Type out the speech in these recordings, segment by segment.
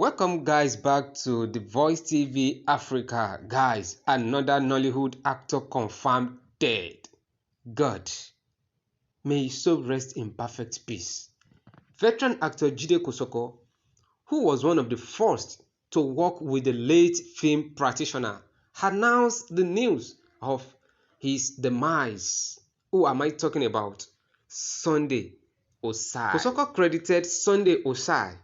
Welcome guys back to The Voice TV Africa. Guys, another Nollywood actor confirmed dead. God, may his soul rest in perfect peace. Veteran actor JIDE Kosoko, who was one of the first to work with the late film practitioner, announced the news of his demise. Who am I talking about? Sunday Osai. Kosoko credited Sunday Osai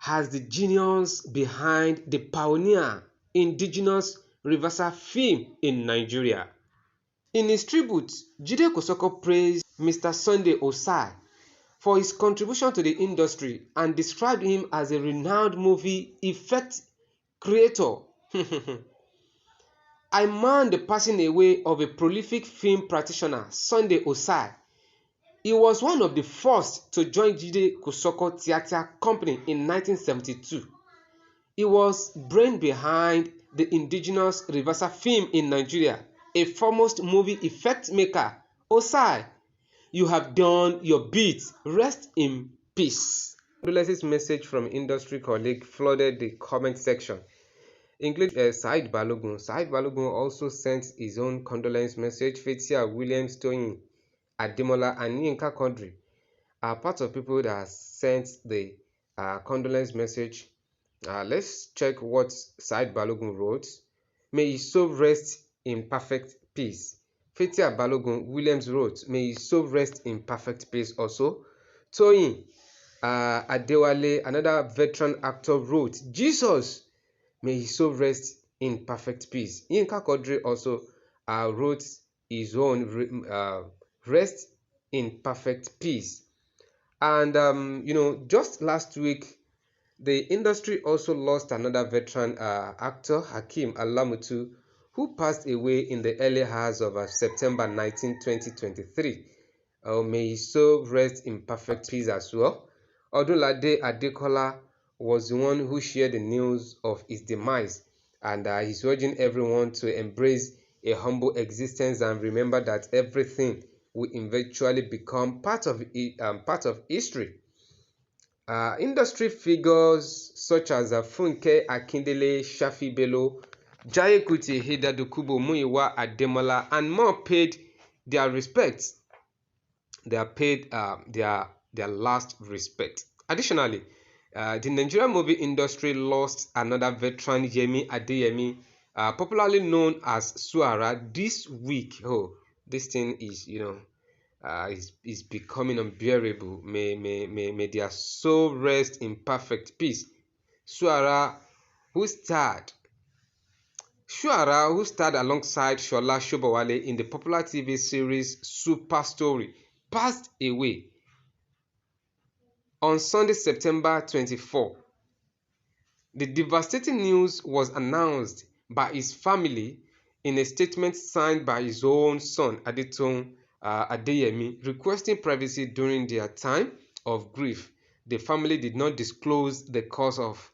as the genius behind the pioneer indigenous reversal film in Nigeria. In his tribute, JIDE Kosoko praised Mr. Sunday Osai for his contribution to the industry and described him as a renowned movie effect creator. I mourn the passing away of a prolific film practitioner, Sunday Osai. He was one of the first to join JIDE Kosoko Theatre Company in 1972. He was brain behind the indigenous reversal film in Nigeria, a foremost movie effect maker. Osai, you have done your bit. Rest in peace. Condolences message from industry colleague flooded the comment section, including JIDE Balogun. JIDE Balogun also sent his own condolence message. Fetia Williams, Toyin Ademola, and Yinka Quadri are part of people that sent the condolence message. Let's check what JIDE Balogun wrote. May his soul rest in perfect peace. Fetia Balogun Williams wrote, may his soul rest in perfect peace also. Toyin Adewale, another veteran actor, wrote, Jesus, may his soul rest in perfect peace. Yinka Quadri also wrote his own rest in perfect peace. And just last week, the industry also lost another veteran actor, Hakeem Alamutu, who passed away in the early hours of September 19, 2023. May his soul rest in perfect peace as well. Odunlade Adekola was the one who shared the news of his demise, and he's urging everyone to embrace a humble existence and remember that everything will eventually become part of history. Industry figures such as Funke Akindele, Shafi Bello, Jaiye Kuti, Hida Dokubo, Muyiwa Ademola, and more paid their respects. They are paid their last respect. Additionally, the Nigerian movie industry lost another veteran, Yemi Adeyemi, popularly known as Suara, this week. Oh, this thing is, is becoming unbearable. May their soul rest in perfect peace. Suara, who starred alongside Shola Shobowale in the popular TV series Super Story, passed away on Sunday, September 24. The devastating news was announced by his family in a statement signed by his own son, Adetun Adeyemi, requesting privacy during their time of grief. The family did not disclose the cause of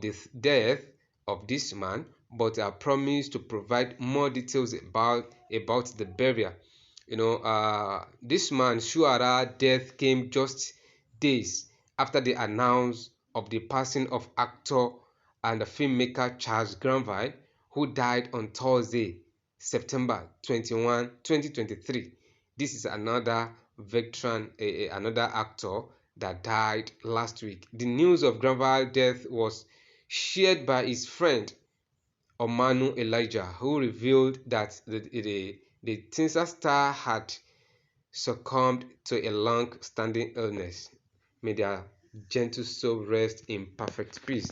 the death of this man, but promised to provide more details about the burial. This man, Shuara, death came just days after the announcement of the passing of actor and filmmaker Charles Granville, who died on Thursday, September 21, 2023. This is another veteran, another actor that died last week. The news of Granville's death was shared by his friend Omanu Elijah, who revealed that the Tinsa star had succumbed to a long-standing illness. May their gentle soul rest in perfect peace.